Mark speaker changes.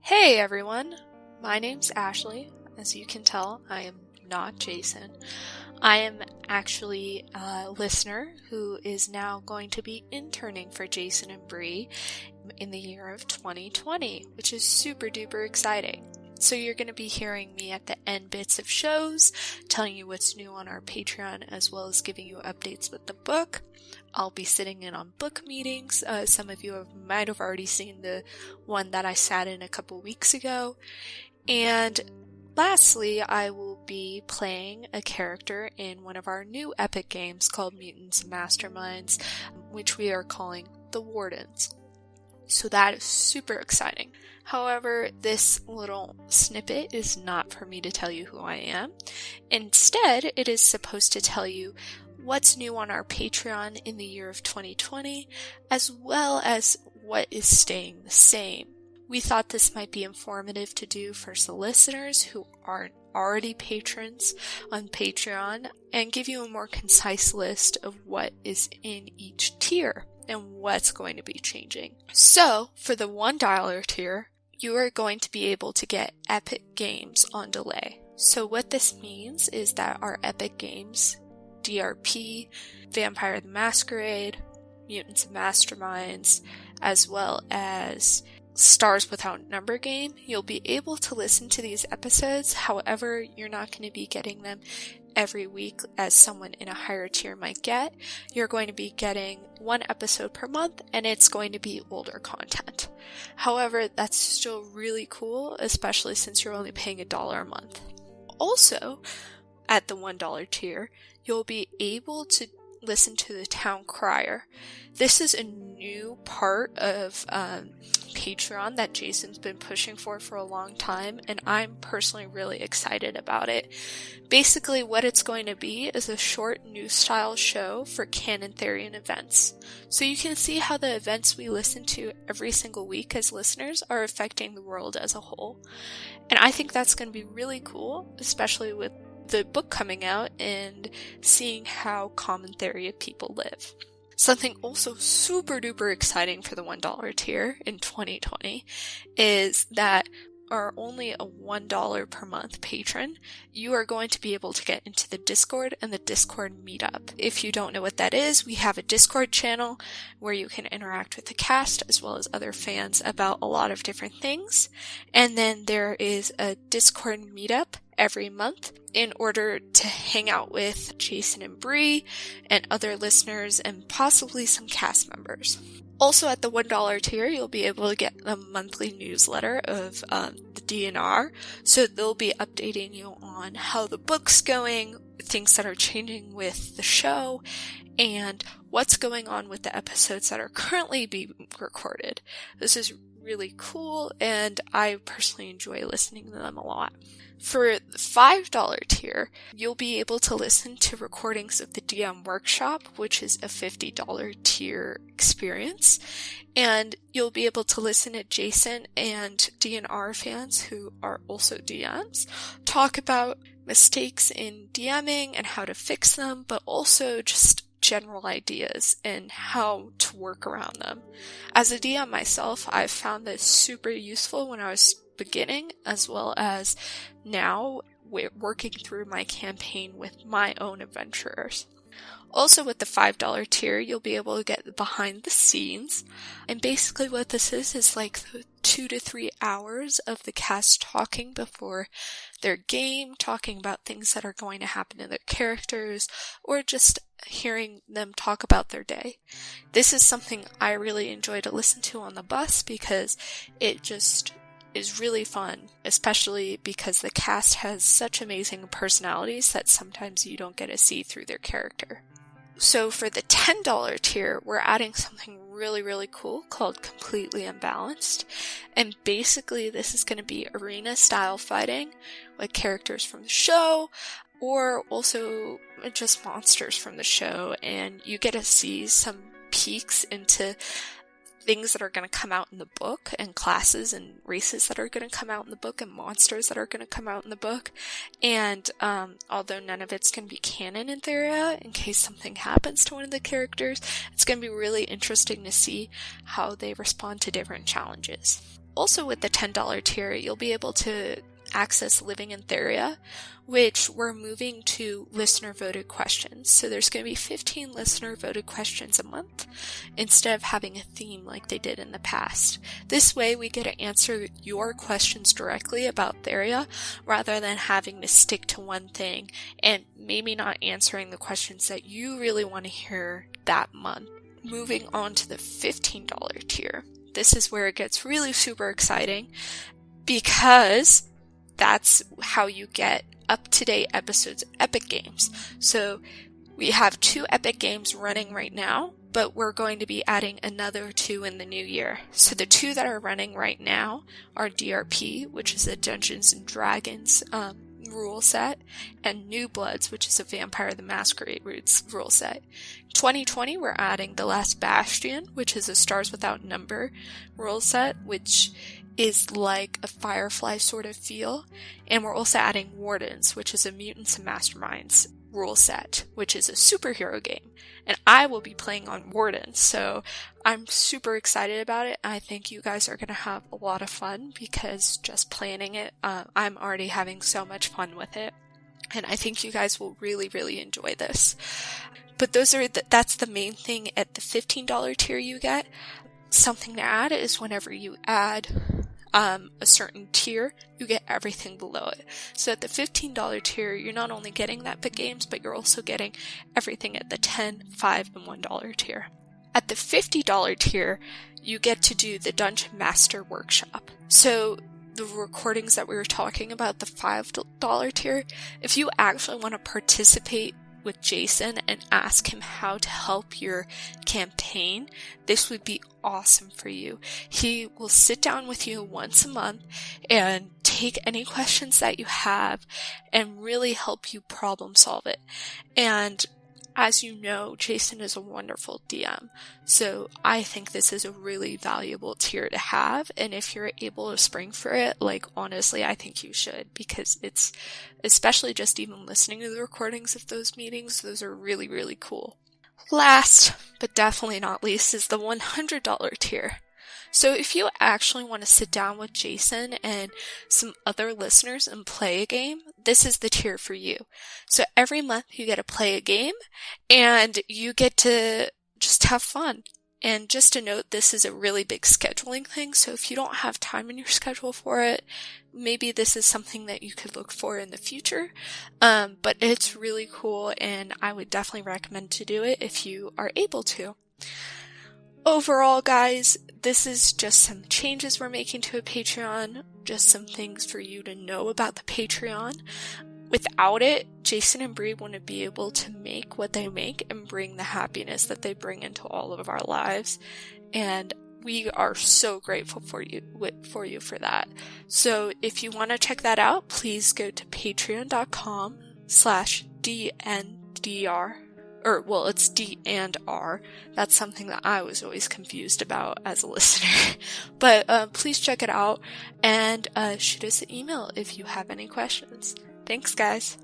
Speaker 1: Hey everyone, my name's Ashley. As you can tell, I am not Jason. I am actually a listener who is now going to be interning for Jason and Bree in the year of 2020, which is super duper exciting. So you're going to be hearing me at the end bits of shows, telling you what's new on our Patreon, as well as giving you updates with the book. I'll be sitting in on book meetings. Some of you might have already seen the one that I sat in a couple weeks ago. And lastly, I will be playing a character in one of our new epic games called Mutants and Masterminds, which we are calling the Wardens. So that is super exciting. However, this little snippet is not for me to tell you who I am. Instead, it is supposed to tell you what's new on our Patreon in the year of 2020, as well as what is staying the same. We thought this might be informative to do for some listeners who aren't already patrons on Patreon, and give you a more concise list of what is in each tier and what's going to be changing. So, for the $1 tier, you are going to be able to get epic games on delay. So what this means is that our epic games, DRP, Vampire the Masquerade, Mutants and Masterminds, as well as Stars Without Number game, you'll be able to listen to these episodes. However, you're not going to be getting them every week as someone in a higher tier might get. You're going to be getting one episode per month, and it's going to be older content. However, that's still really cool, especially since you're only paying $1 a month. Also, at the $1 tier, you'll be able to listen to the Town Crier. This is a new part of Patreon that Jason's been pushing for a long time, and I'm personally really excited about it. Basically, what it's going to be is a short news-style show for canon theory and events. So you can see how the events we listen to every single week as listeners are affecting the world as a whole. And I think that's going to be really cool, especially with the book coming out and seeing how common theory of people live. Something also super duper exciting for the $1 tier in 2020 is that are only a $1 per month patron, you are going to be able to get into the Discord and the Discord meetup. If you don't know what that is, we have a Discord channel where you can interact with the cast as well as other fans about a lot of different things. And then there is a Discord meetup every month in order to hang out with Jason and Bree and other listeners and possibly some cast members. Also at the $1 tier, you'll be able to get a monthly newsletter of the DNR, so they'll be updating you on how the book's going, things that are changing with the show, and what's going on with the episodes that are currently being recorded. This is really cool, and I personally enjoy listening to them a lot. For the $5 tier, you'll be able to listen to recordings of the DM Workshop, which is a $50 tier experience, and you'll be able to listen to Jason and DNR fans, who are also DMs, talk about mistakes in DMing and how to fix them, but also just general ideas and how to work around them. As a DM myself, I've found this super useful when I was beginning, as well as now working through my campaign with my own adventurers. Also with the $5 tier, you'll be able to get behind the scenes, and basically what this is like 2 to 3 hours of the cast talking before their game, talking about things that are going to happen to their characters, or just hearing them talk about their day. This is something I really enjoy to listen to on the bus because it just is really fun, especially because the cast has such amazing personalities that sometimes you don't get to see through their character. So for the $10 tier, we're adding something really, really cool called Completely Unbalanced. And basically this is going to be arena style fighting with characters from the show, or also just monsters from the show, and you get to see some peeks into things that are going to come out in the book, and classes and races that are going to come out in the book, and monsters that are going to come out in the book. And although none of it's going to be canon in Theria, in case something happens to one of the characters, it's going to be really interesting to see how they respond to different challenges. also with the $10 tier, you'll be able to access Living in Theria, which we're moving to listener voted questions. So there's going to be 15 listener voted questions a month instead of having a theme like they did in the past. This way we get to answer your questions directly about Theria rather than having to stick to one thing and maybe not answering the questions that you really want to hear that month. Moving on to the $15 tier. This is where it gets really super exciting because that's how you get up-to-date episodes of Epic Games. So we have 2 Epic Games running right now, but we're going to be adding another 2 in the new year. So the 2 that are running right now are DRP, which is a Dungeons & Dragons rule set, and New Bloods, which is a Vampire the Masquerade rule set. 2020, we're adding The Last Bastion, which is a Stars Without Number rule set, which is like a Firefly sort of feel. And we're also adding Wardens, which is a Mutants and Masterminds rule set, which is a superhero game. And I will be playing on Wardens, so I'm super excited about it. I think you guys are going to have a lot of fun because just planning it, I'm already having so much fun with it. And I think you guys will really, really enjoy this. But that's the main thing at the $15 tier you get. Something to add is whenever you add a certain tier, you get everything below it. So at the $15 tier, you're not only getting that Epic Games, but you're also getting everything at the $10, $5, and $1 tier. At the $50 tier, you get to do the Dungeon Master Workshop. So the recordings that we were talking about, the $5 tier, if you actually want to participate with Jason and ask him how to help your campaign, this would be awesome for you. He will sit down with you once a month and take any questions that you have and really help you problem solve it. And as you know, Jason is a wonderful DM, so I think this is a really valuable tier to have, and if you're able to spring for it, like, honestly, I think you should, because it's, especially just even listening to the recordings of those meetings, those are really, really cool. Last, but definitely not least, is the $100 tier. So if you actually want to sit down with Jason and some other listeners and play a game, this is the tier for you. So every month you get to play a game and you get to just have fun. And just to note, this is a really big scheduling thing, so if you don't have time in your schedule for it, maybe this is something that you could look for in the future. But it's really cool, and I would definitely recommend to do it if you are able to. Overall, guys, this is just some changes we're making to a Patreon, just some things for you to know about the Patreon. Without it, Jason and Bree wouldn't be able to make what they make and bring the happiness that they bring into all of our lives. And we are so grateful for you for that. So if you want to check that out, please go to patreon.com/DNDR. It's D and R. That's something that I was always confused about as a listener. But please check it out and shoot us an email if you have any questions. Thanks, guys.